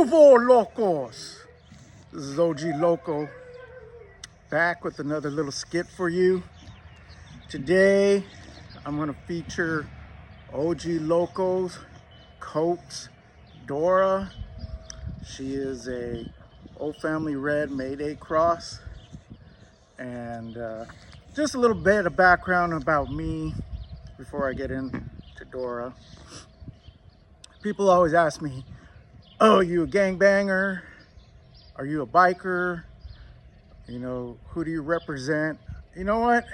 Nuevo Locos. This is OG Loco back with another little skit for you. Today I'm going to feature OG Loco's coats, Dora. She is a Old Family Red Mayday cross. And just a little bit of background about me before I get into Dora. People always ask me, oh, are you a gangbanger? Are you a biker? You know, who do you represent? You know what?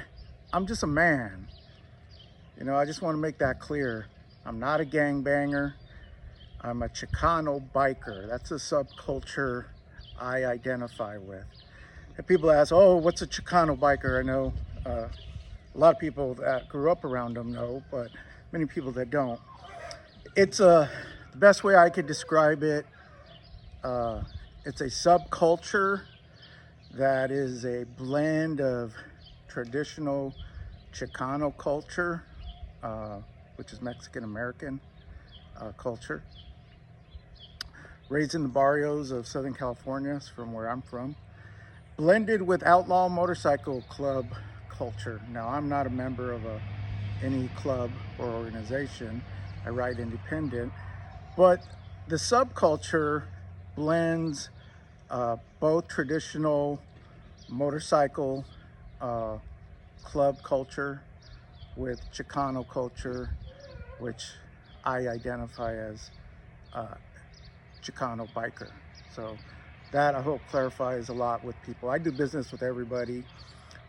I'm just a man. You know, I just want to make that clear. I'm not a gangbanger. I'm a Chicano biker. That's a subculture I identify with. And people ask, oh, what's a Chicano biker? I know a lot of people that grew up around them know, but many people that don't. It's the best way I could describe it. It's a subculture that is a blend of traditional Chicano culture, which is Mexican American culture, raised in the barrios of Southern California, from where I'm from, blended with outlaw motorcycle club culture. Now, I'm not a member of any club or organization. I ride independent, but the subculture blends both traditional motorcycle club culture with Chicano culture, which I identify as Chicano biker. So that, I hope, clarifies a lot with people. I do business with everybody.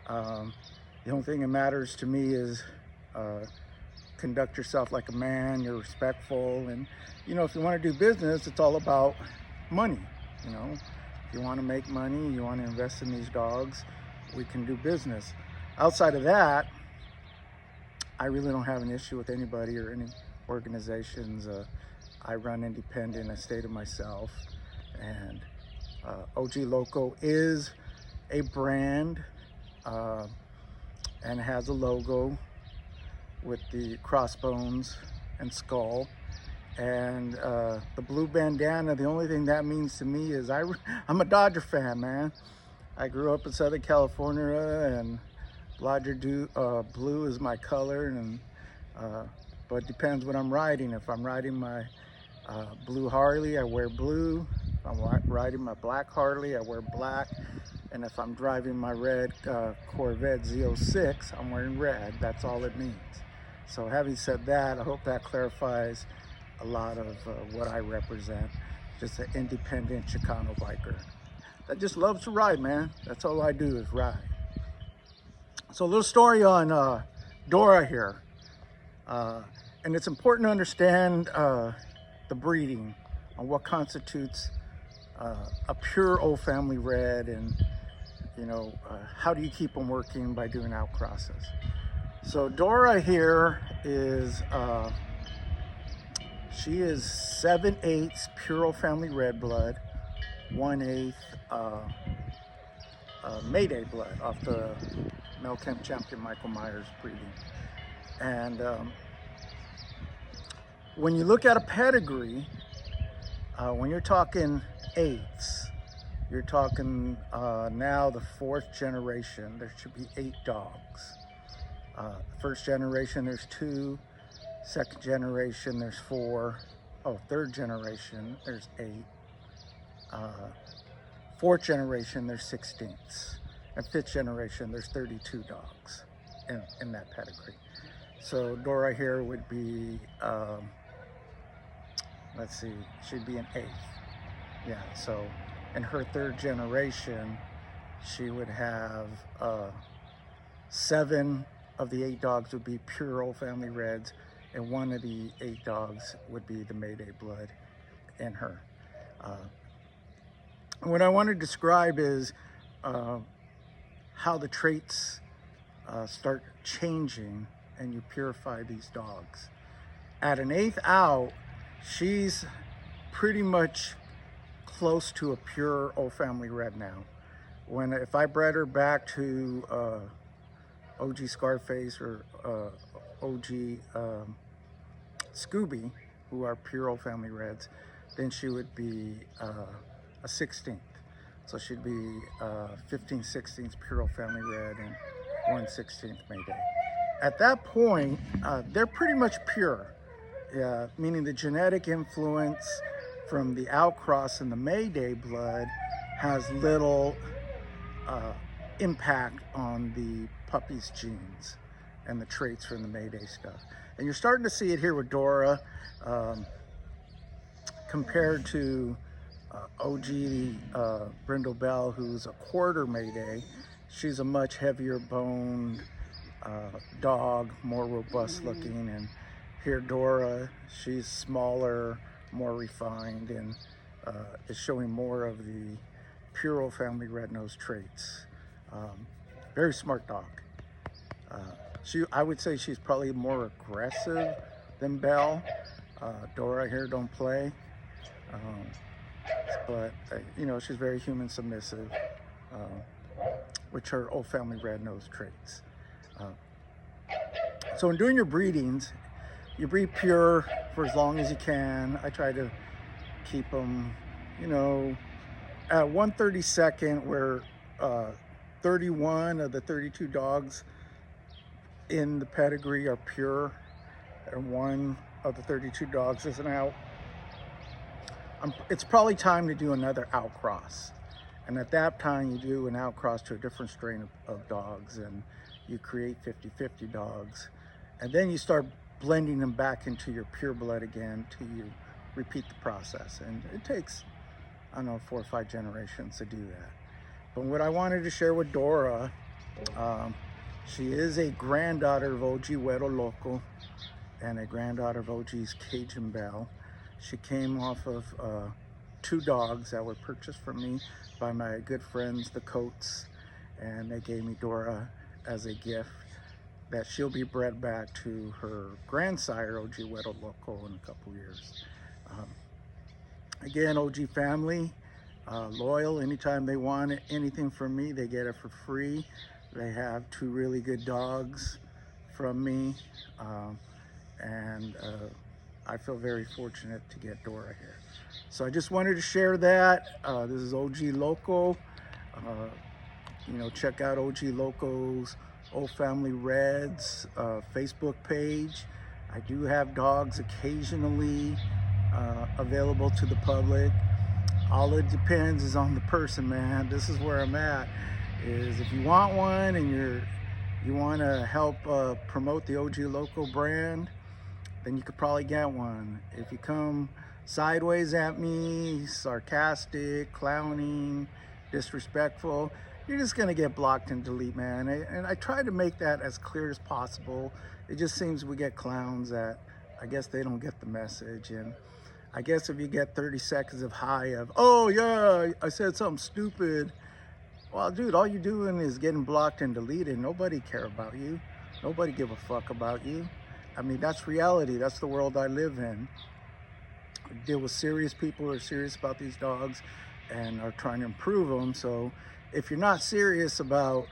The only thing that matters to me is conduct yourself like a man, you're respectful, and you know, if you want to do business, it's all about money. You know, if you want to make money, you want to invest in these dogs, we can do business. Outside of that, I really don't have an issue with anybody or any organizations. I run independent, I stay to myself, and OG Loco is a brand and has a logo with the crossbones and skull. And the blue bandana, the only thing that means to me is I'm a Dodger fan, man. I grew up in Southern California, and blue is my color, and but it depends what I'm riding. If I'm riding my blue Harley, I wear blue. If I'm riding my black Harley, I wear black. And if I'm driving my red Corvette Z06, I'm wearing red. That's all it means. So having said that, I hope that clarifies a lot of what I represent. Just an independent Chicano biker that just loves to ride, man. That's all I do is ride. So a little story on Dora here. And it's important to understand the breeding, on what constitutes a pure Old Family Red, and you know, how do you keep them working by doing out crosses. So Dora here is she is 7/8 pure Old Family Red blood, 1/8 Mayday blood off the Mel Kemp champion Michael Myers breeding. And when you look at a pedigree, when you're talking eights, you're talking now the 4th generation. There should be 8 dogs. First generation, there's 2. Second generation, there's 4. Oh, third generation, there's 8. Fourth generation, there's 16ths. And 5th generation, there's 32 dogs in that pedigree. So Dora here would be, let's see, she'd be an 8th. Yeah, so in her 3rd generation, she would have 7 of the 8 dogs would be pure Old Family Reds, and 1 of the 8 dogs would be the Mayday blood in her. What I want to describe is how the traits start changing and you purify these dogs. At an 8th out, she's pretty much close to a pure Old Family Red now. If I bred her back to OG Scarface or OG Scooby, who are pure Old Family Reds, then she would be a 16th. So she'd be 15 16th Puro Family Red and 1/16th Mayday. At that point, they're pretty much pure, meaning the genetic influence from the outcross in the Mayday blood has little impact on the puppy's genes and the traits from the Mayday stuff. And you're starting to see it here with Dora. Compared to OG Brindle Bell, who's a quarter Mayday, she's a much heavier boned dog, more robust looking. And here Dora, she's smaller, more refined, and is showing more of the Puro Family red-nosed traits. Very smart dog. I would say she's probably more aggressive than Belle. Dora here don't play. But you know, she's very human submissive, which are old family red-nosed traits. So in doing your breedings, you breed pure for as long as you can. I try to keep them, you know, at 1/32, where 31 of the 32 dogs in the pedigree are pure, and one of the 32 dogs isn't out. It's probably time to do another outcross. And at that time, you do an outcross to a different strain of dogs, and you create 50-50 dogs. And then you start blending them back into your pure blood again till you repeat the process. And it takes, I don't know, 4 or 5 generations to do that. But what I wanted to share with Dora, she is a granddaughter of OG Loco and a granddaughter of OG's Cajun Belle. She came off of 2 dogs that were purchased from me by my good friends, the Coates, and they gave me Dora as a gift that she'll be bred back to her grandsire, OG Loco, in a couple years. Again, OG family, loyal. Anytime they want anything from me, they get it for free. They have 2 really good dogs from me, and I feel very fortunate to get Dora here. So I just wanted to share that. This is OG Loco. You know, check out OG Loco's Old Family Reds Facebook page. I do have dogs occasionally available to the public. All it depends is on the person, man. This is where I'm at. Is if you want one and you want to help promote the OG Loco brand, then you could probably get one. If you come sideways at me, sarcastic, clowning, disrespectful, you're just gonna get blocked and delete, man. And I try to make that as clear as possible. It just seems we get clowns that I guess they don't get the message. And I guess if you get 30 seconds of high of, oh yeah, I said something stupid. Well, dude, all you're doing is getting blocked and deleted. Nobody care about you. Nobody give a fuck about you. I mean, that's reality. That's the world I live in. I deal with serious people who are serious about these dogs and are trying to improve them. So if you're not serious about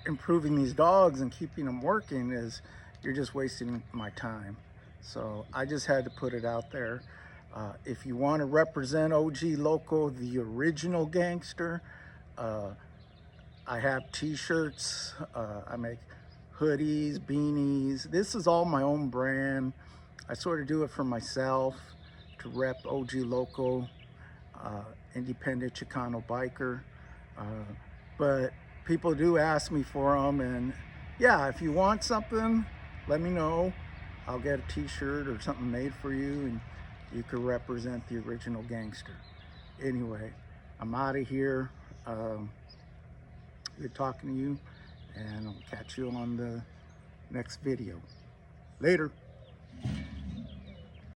improving these dogs and keeping them working, you're just wasting my time. So I just had to put it out there. If you want to represent OG Loco, the original gangster, I have t-shirts, I make hoodies, beanies. This is all my own brand. I sort of do it for myself to rep OG Loco, independent Chicano biker. But people do ask me for them, and yeah, if you want something, let me know. I'll get a t-shirt or something made for you, and you could represent the original gangster. Anyway, I'm out of here. Good talking to you, and I'll catch you on the next video. Later.